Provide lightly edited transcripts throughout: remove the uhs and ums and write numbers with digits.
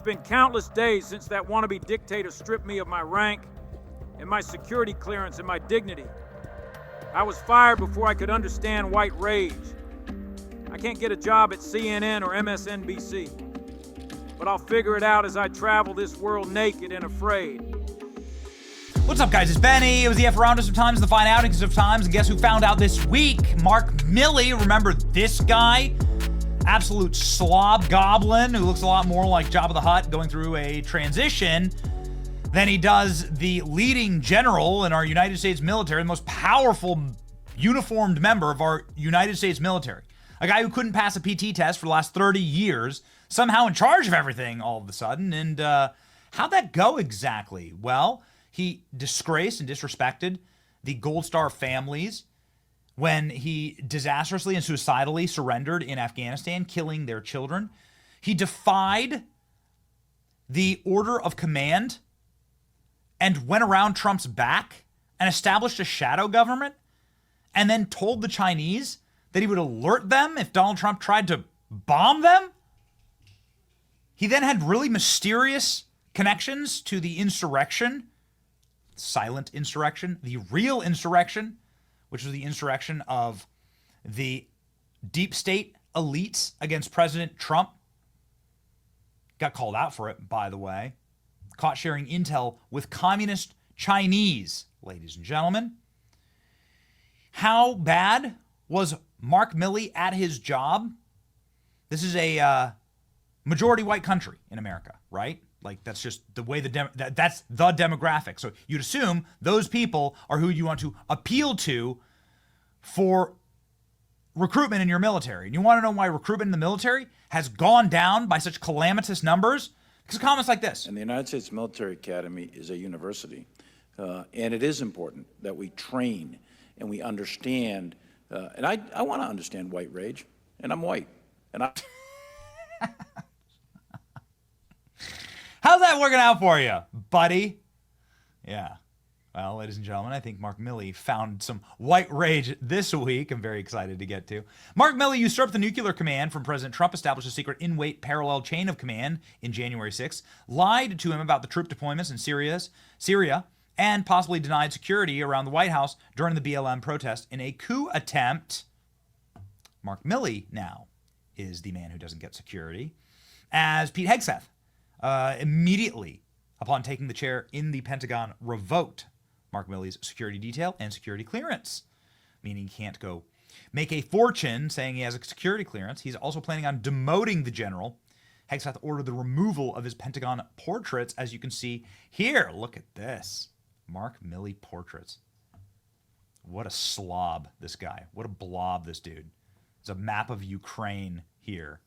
been countless days since that wannabe dictator stripped me of my rank and my security clearance and my dignity. I was fired before I could understand white rage. I can't get a job at CNN or MSNBC, but I'll figure it out as I travel this world naked and afraid. What's up, guys? It's Benny. It was the F rounders of times, the fine outings of times, and guess who found out this week? Mark Milley. Remember this guy? Absolute slob goblin who looks a lot more like Jabba the Hutt going through a transition than he does the leading general in our United States military, the most powerful uniformed member of our United States military. A guy who couldn't pass a PT test for the last 30 years, somehow in charge of everything all of a sudden. And how'd that go exactly? Well, he disgraced and disrespected the Gold Star families when he disastrously and suicidally surrendered in Afghanistan, killing their children. He defied the order of command and went around Trump's back and established a shadow government and then told the Chinese that he would alert them if Donald Trump tried to bomb them. He then had really mysterious connections to the insurrection, silent insurrection, the real insurrection, which was the insurrection of the deep state elites against President Trump. Got called out for it, by the way. Caught sharing intel with communist Chinese, ladies and gentlemen. How bad was Mark Milley at his job? This is a majority white country in America, right? Like, that's just the way that's the demographic. So you'd assume those people are who you want to appeal to for recruitment in your military. And you want to know why recruitment in the military has gone down by such calamitous numbers? Because comments like this. And the United States Military Academy is a university. And it is important that we train and we understand. And I want to understand white rage. And I'm white. And I... How's that working out for you, buddy? Yeah. Well, ladies and gentlemen, I think Mark Milley found some white rage this week. I'm very excited to get to. Mark Milley usurped the nuclear command from President Trump, established a secret in-wait parallel chain of command in January 6th, lied to him about the troop deployments in Syria, and possibly denied security around the White House during the BLM protest in a coup attempt. Mark Milley now is the man who doesn't get security, as Pete Hegseth immediately upon taking the chair in the Pentagon revoked Mark Milley's security detail and security clearance, meaning he can't go make a fortune saying he has a security clearance. He's also planning on demoting the general. Hegseth ordered the removal of his Pentagon portraits, as you can see here. Look at this. Mark Milley portraits. What a slob, this guy. What a blob, this dude. There's a map of Ukraine here.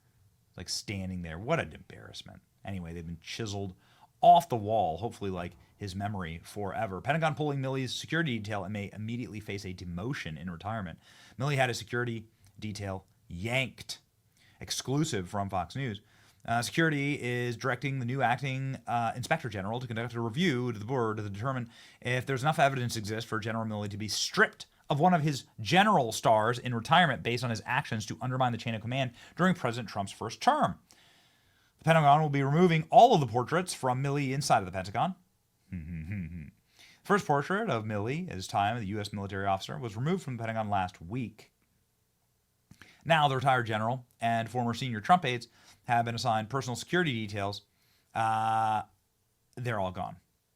It's like standing there. What an embarrassment. Anyway, they've been chiseled off the wall, hopefully like his memory forever. Pentagon pulling Milley's security detail and may immediately face a demotion in retirement. Milley had his security detail yanked. Exclusive from Fox News. Security is directing the new acting inspector general to conduct a review to the board to determine if there's enough evidence exists for General Milley to be stripped of one of his general stars in retirement based on his actions to undermine the chain of command during President Trump's first term. The Pentagon will be removing all of the portraits from Milley inside of the Pentagon. First portrait of Milley at his time as a U.S. military officer was removed from the Pentagon last week. Now the retired general and former senior Trump aides have been assigned personal security details. They're all gone,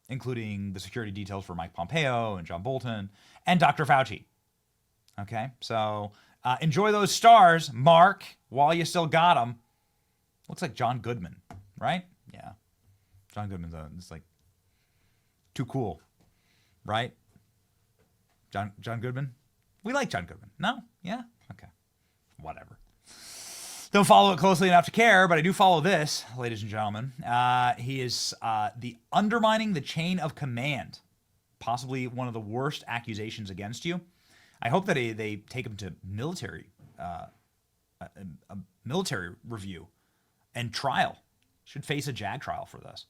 including the security details for Mike Pompeo and John Bolton and Dr. Fauci. Okay, so enjoy those stars, Mark, while you still got them. Looks like John Goodman, right? Yeah. John Goodman's it's like too cool, right? John Goodman? We like John Goodman. No? Yeah? Okay. Whatever. Don't follow it closely enough to care, but I do follow this, ladies and gentlemen. He is the undermining the chain of command, possibly one of the worst accusations against you. I hope that they take him to military review and trial. Should face a JAG trial for this.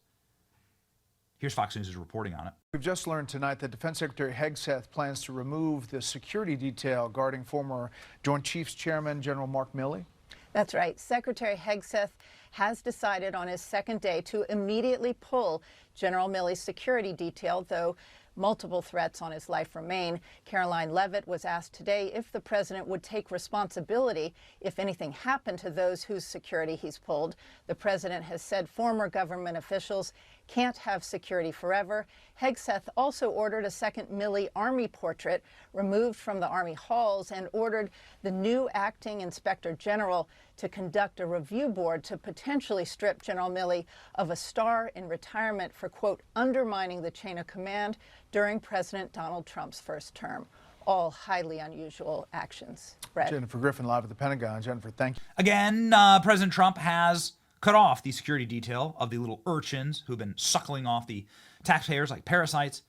Here's Fox News' reporting on it. We've just learned tonight that Defense Secretary Hegseth plans to remove the security detail guarding former Joint Chiefs Chairman General Mark Milley. That's right. Secretary Hegseth has decided on his second day to immediately pull General Milley's security detail, though multiple threats on his life remain. Caroline Leavitt was asked today if the president would take responsibility if anything happened to those whose security he's pulled. The president has said former government officials can't have security forever. Hegseth also ordered a second Milley Army portrait removed from the Army halls and ordered the new acting inspector general to conduct a review board to potentially strip General Milley of a star in retirement for, quote, undermining the chain of command during President Donald Trump's first term. All highly unusual actions. Brett. Jennifer Griffin live at the Pentagon. Jennifer, thank you. Again, President Trump has cut off the security detail of the little urchins who've been suckling off the taxpayers like parasites.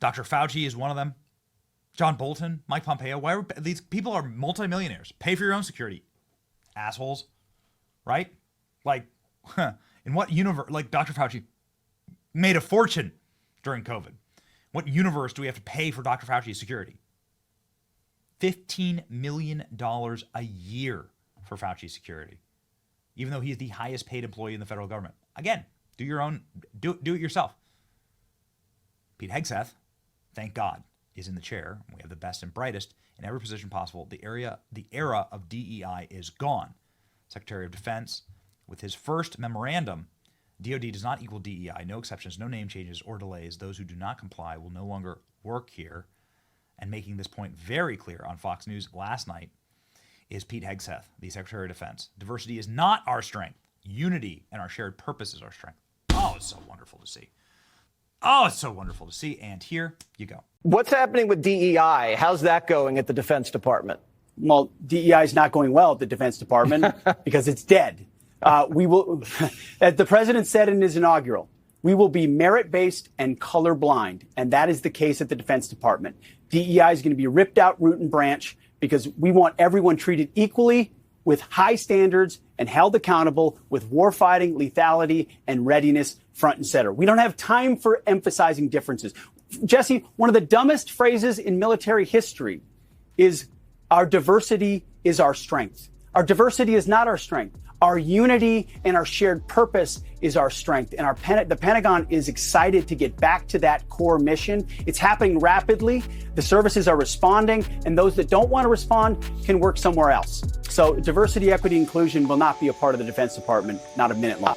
Dr. Fauci is one of them. John Bolton, Mike Pompeo. Why are these people are multimillionaires? Pay for your own security, assholes. Right? Like, in what universe? Like Dr. Fauci made a fortune during COVID. What universe do we have to pay for Dr. Fauci's security? $15 million a year for Fauci's security, even though he is the highest paid employee in the federal government. Again, do it yourself. Pete Hegseth, thank God, is in the chair. We have the best and brightest in every position possible. The era of DEI is gone. Secretary of Defense, with his first memorandum, DOD does not equal DEI. No exceptions, no name changes or delays. Those who do not comply will no longer work here. And making this point very clear on Fox News last night is Pete Hegseth, the Secretary of Defense. Diversity is not our strength. Unity and our shared purpose is our strength. Oh, it's so wonderful to see. Oh, it's so wonderful to see. And here you go. What's happening with DEI? How's that going at the Defense Department? Well, DEI is not going well at the Defense Department because it's dead. We will, as the president said in his inaugural, we will be merit-based and colorblind, and that is the case at the Defense Department. DEI is going to be ripped out root and branch because we want everyone treated equally with high standards and held accountable with warfighting, lethality, and readiness front and center. We don't have time for emphasizing differences. Jesse, one of the dumbest phrases in military history is our diversity is our strength. Our diversity is not our strength. Our unity and our shared purpose is our strength. And the Pentagon is excited to get back to that core mission. It's happening rapidly. The services are responding, and those that don't want to respond can work somewhere else. So diversity, equity, inclusion will not be a part of the Defense Department, not a minute long.